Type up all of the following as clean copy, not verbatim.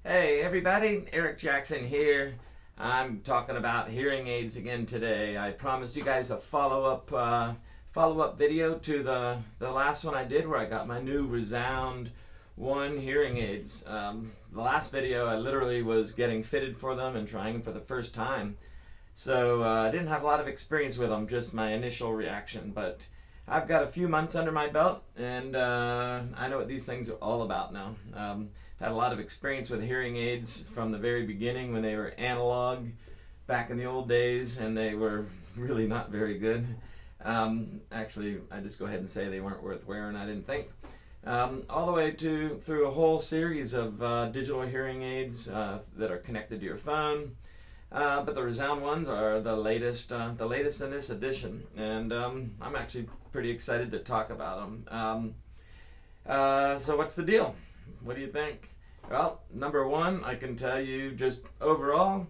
Hey everybody, Eric Jackson here. I'm talking about hearing aids again today. I promised you guys a follow-up video to the last one I did where I got my new Resound 1 hearing aids. The last video I literally was getting fitted for them and trying them for the first time. So I didn't have a lot of experience with them, just my initial reaction. But I've got a few months under my belt and I know what these things are all about now. Had a lot of experience with hearing aids from the very beginning when they were analog back in the old days, and they were really not very good. Actually, I just go ahead and say they weren't worth wearing, I didn't think. All the way through a whole series of digital hearing aids that are connected to your phone. But the Resound ones are the latest in this edition, and I'm actually pretty excited to talk about them. So what's the deal? What do you think? Well, number one, I can tell you just overall,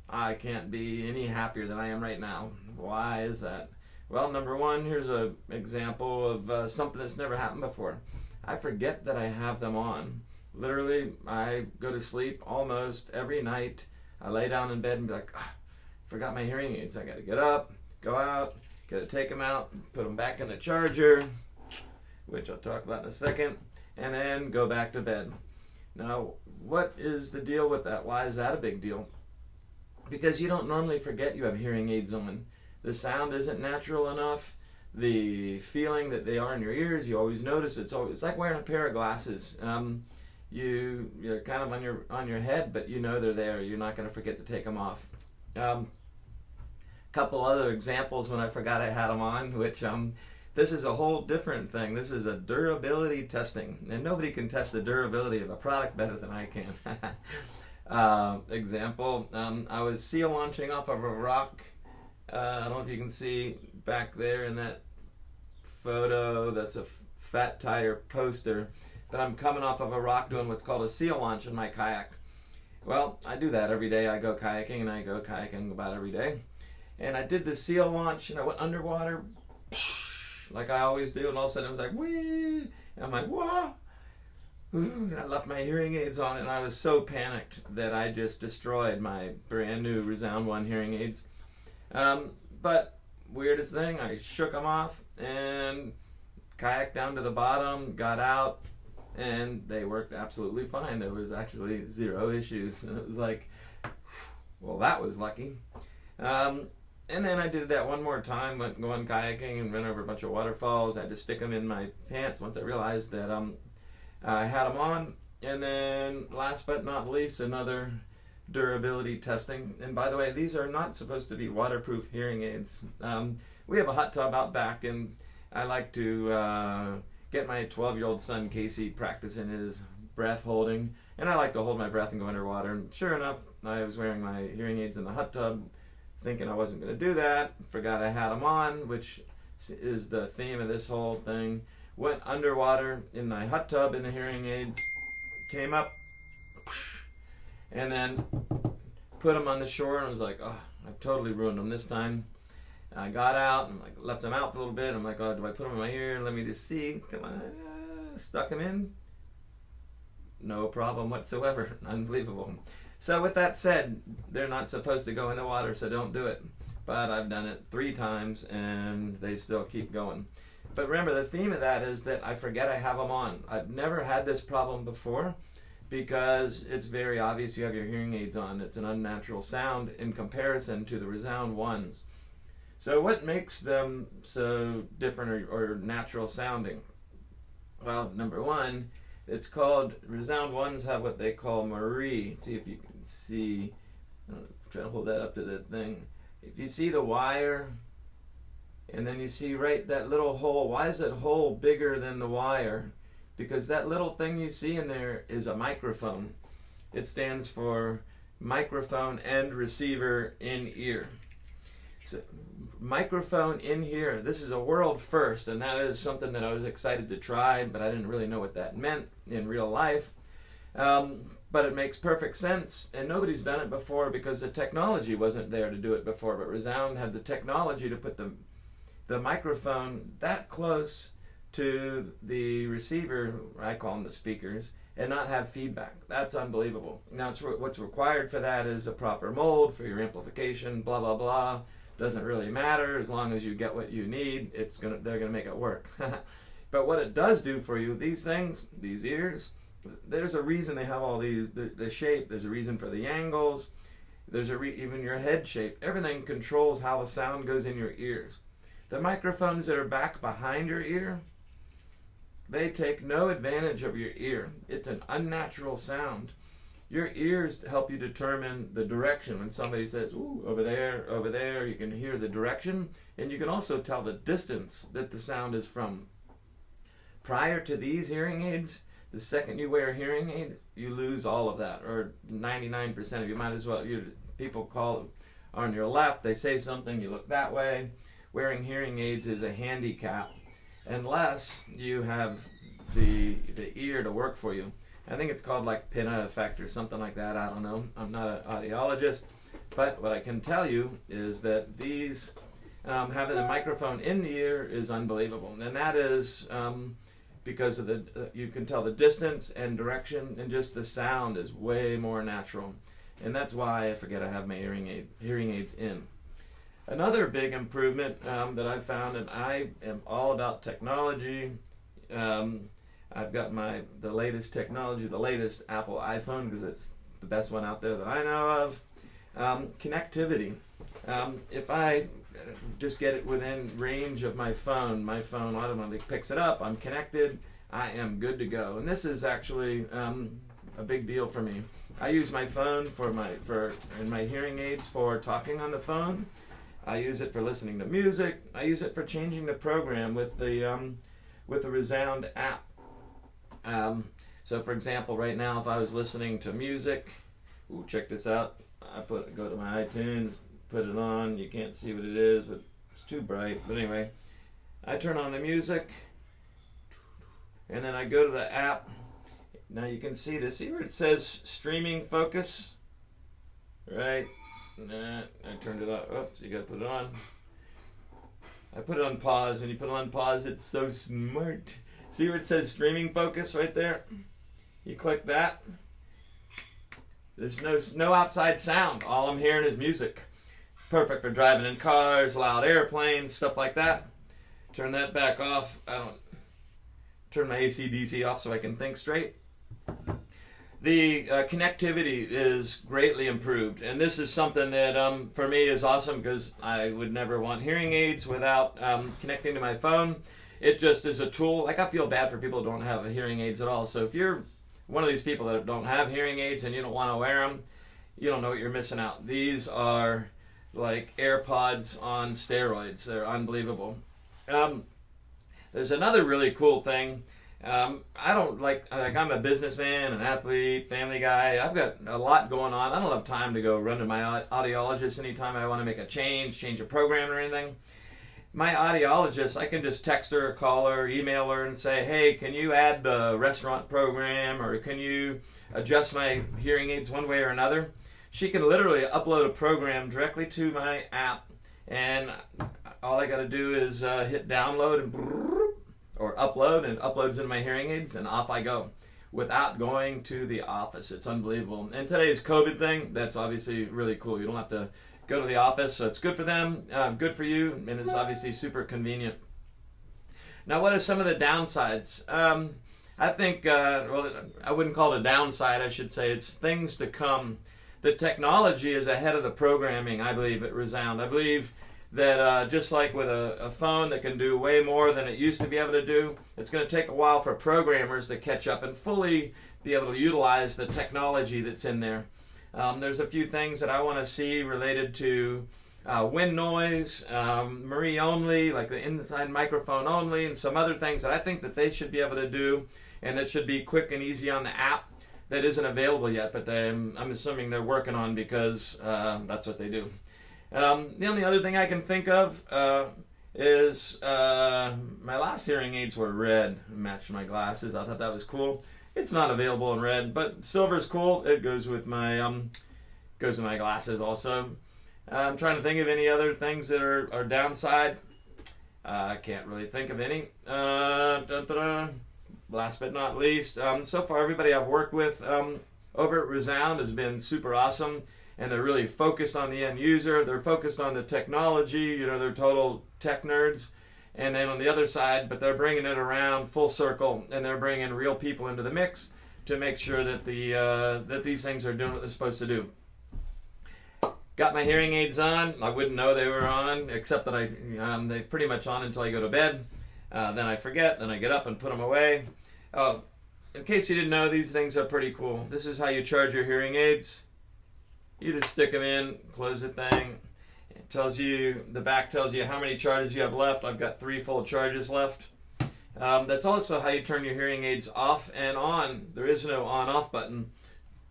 I can't be any happier than I am right now. Why is that? Well, number one, here's an example of something that's never happened before. I forget that I have them on. Literally, I go to sleep almost every night. I lay down in bed and be like, forgot my hearing aids. I got to get up, go out, got to take them out, put them back in the charger, which I'll talk about in a second, and then go back to bed. Now, what is the deal with that? Why is that a big deal? Because you don't normally forget you have hearing aids on. The sound isn't natural enough. The feeling that they are in your ears, you always notice. It's like wearing a pair of glasses. You're kind of on your head, but you know they're there. You're not going to forget to take them off. Couple other examples when I forgot I had them on, which this is a whole different thing. This is a durability testing, and nobody can test the durability of a product better than I can. Example, I was seal launching off of a rock. I don't know if you can see back there in that photo, that's a fat tire poster, but I'm coming off of a rock doing what's called a seal launch in my kayak. Well, I do that every day. I go kayaking, and I go kayaking about every day. And I did the seal launch, and I went underwater, like I always do, and all of a sudden it was like, whee! And I'm like, whoa! And I left my hearing aids on, and I was so panicked that I just destroyed my brand new Resound 1 hearing aids. But weirdest thing, I shook them off and kayaked down to the bottom, got out, and they worked absolutely fine. There was actually zero issues, and it was like, well, that was lucky. And then I did that one more time, went going kayaking and ran over a bunch of waterfalls. I had to stick them in my pants once I realized that I had them on. And then last but not least, another durability testing. And by the way, these are not supposed to be waterproof hearing aids. We have a hot tub out back, and I like to get my 12-year-old son Casey practicing his breath holding. And I like to hold my breath and go underwater. And sure enough, I was wearing my hearing aids in the hot tub, thinking I wasn't going to do that. Forgot I had them on, which is the theme of this whole thing. Went underwater in my hot tub in the hearing aids, came up, and then put them on the shore, and I was like, oh, I've totally ruined them this time. I got out and left them out for a little bit. I'm like, oh, do I put them in my ear? Let me just see. Come on. Stuck them in. No problem whatsoever. Unbelievable. So with that said, they're not supposed to go in the water, so don't do it. But I've done it 3 times, and they still keep going. But remember, the theme of that is that I forget I have them on. I've never had this problem before because it's very obvious you have your hearing aids on. It's an unnatural sound in comparison to the Resound 1s. So what makes them so different or natural sounding? Well, number one, it's called, Resound 1s have what they call Marie. See if you can see, I'm trying to hold that up to the thing. If you see the wire, and then you see right that little hole, why is that hole bigger than the wire? Because that little thing you see in there is a microphone. It stands for microphone and receiver in ear. So, microphone in here, this is a world first, and that is something that I was excited to try, but I didn't really know what that meant in real life. But it makes perfect sense, and nobody's done it before because the technology wasn't there to do it before. But Resound had the technology to put the microphone that close to the receiver, I call them the speakers, and not have feedback. That's unbelievable. Now, what's required for that is a proper mold for your amplification, blah, blah, blah. Doesn't really matter as long as you get what you need. They're gonna make it work. But what it does do for you, these things, these ears, there's a reason they have all these, the shape, there's a reason for the angles, there's even your head shape. Everything controls how the sound goes in your ears. The microphones that are back behind your ear, they take no advantage of your ear. It's an unnatural sound. Your ears help you determine the direction. When somebody says, ooh, over there, you can hear the direction, and you can also tell the distance that the sound is from. Prior to these hearing aids, the second you wear a hearing aid, you lose all of that, or 99% of you. Might as well, people call on your left, they say something, you look that way. Wearing hearing aids is a handicap unless you have the ear to work for you. I think it's called like pinna effect or something like that. I don't know. I'm not an audiologist, but what I can tell you is that these having the microphone in the ear is unbelievable, and that is because of you can tell the distance and direction, and just the sound is way more natural, and that's why I forget I have my hearing aids in. Another big improvement that I've found, and I am all about technology. I've got the latest technology, the latest Apple iPhone, because it's the best one out there that I know of. Connectivity. If I just get it within range of my phone automatically picks it up, I'm connected, I am good to go. And this is actually a big deal for me. I use my phone and my hearing aids for talking on the phone. I use it for listening to music. I use it for changing the program with the Resound app. So for example, right now, if I was listening to music, check this out. Go to my iTunes, put it on. You can't see what it is, but it's too bright. But anyway, I turn on the music, and then I go to the app. Now you can see this. See where it says streaming focus? Right? I turned it off. Oops, you gotta put it on. I put it on pause. When you put it on pause, it's so smart. See where it says streaming focus right there? You click that. There's no outside sound. All I'm hearing is music. Perfect for driving in cars, loud airplanes, stuff like that. Turn that back off. I don't turn my AC/DC off so I can think straight. The connectivity is greatly improved, and this is something that for me is awesome, because I would never want hearing aids without connecting to my phone. It just is a tool. Like, I feel bad for people who don't have hearing aids at all. So if you're one of these people that don't have hearing aids and you don't want to wear them, you don't know what you're missing out. These are like AirPods on steroids. They're unbelievable. There's another really cool thing. I don't I'm a businessman, an athlete, family guy. I've got a lot going on. I don't have time to go run to my audiologist anytime I want to make a change a program or anything. My audiologist, I can just text her, or call her, email her, and say, hey, can you add the restaurant program, or can you adjust my hearing aids one way or another? She can literally upload a program directly to my app, and all I got to do is hit download or upload, and it uploads into my hearing aids, and off I go without going to the office. It's unbelievable. And today's COVID thing, that's obviously really cool. You don't have to go to the office, so it's good for them, good for you, and it's obviously super convenient. Now, what are some of the downsides? I think, I wouldn't call it a downside, I should say it's things to come. The technology is ahead of the programming, I believe, at Resound. I believe that just like with a phone that can do way more than it used to be able to do, it's going to take a while for programmers to catch up and fully be able to utilize the technology that's in there. There's a few things that I want to see related to wind noise, Marie only, like the inside microphone only, and some other things that I think that they should be able to do, and that should be quick and easy on the app that isn't available yet, but I'm assuming they're working on, because that's what they do. The only other thing I can think of is my last hearing aids were red, matched my glasses. I thought that was cool. It's not available in red, but silver's cool. It goes with my glasses also. I'm trying to think of any other things that are downside. I can't really think of any. last but not least, so far everybody I've worked with over at Resound has been super awesome, and they're really focused on the end user. They're focused on the technology. You know, they're total tech nerds. And then on the other side, but they're bringing it around full circle, and they're bringing real people into the mix to make sure that that these things are doing what they're supposed to do. Got my hearing aids on. I wouldn't know they were on, except that they're pretty much on until I go to bed. Then I forget. Then I get up and put them away. In case you didn't know, these things are pretty cool. This is how you charge your hearing aids. You just stick them in, close the thing. It tells you, the back tells you how many charges you have left. I've got 3 full charges left. That's also how you turn your hearing aids off and on. There is no on-off button.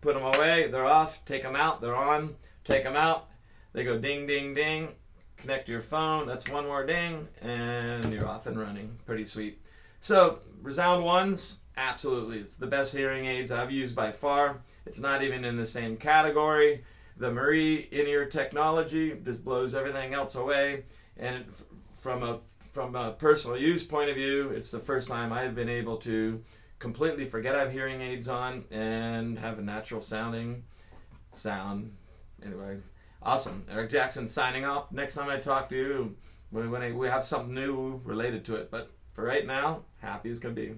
Put them away, they're off. Take them out, they're on. Take them out, they go ding, ding, ding. Connect to your phone, that's one more ding, and you're off and running. Pretty sweet. So, Resound Ones, absolutely. It's the best hearing aids I've used by far. It's not even in the same category. The Marie in-ear technology just blows everything else away. And from a personal use point of view, it's the first time I've been able to completely forget I have hearing aids on and have a natural sounding sound. Anyway, awesome. Eric Jackson signing off. Next time I talk to you, when we have something new related to it. But for right now, happy as can be.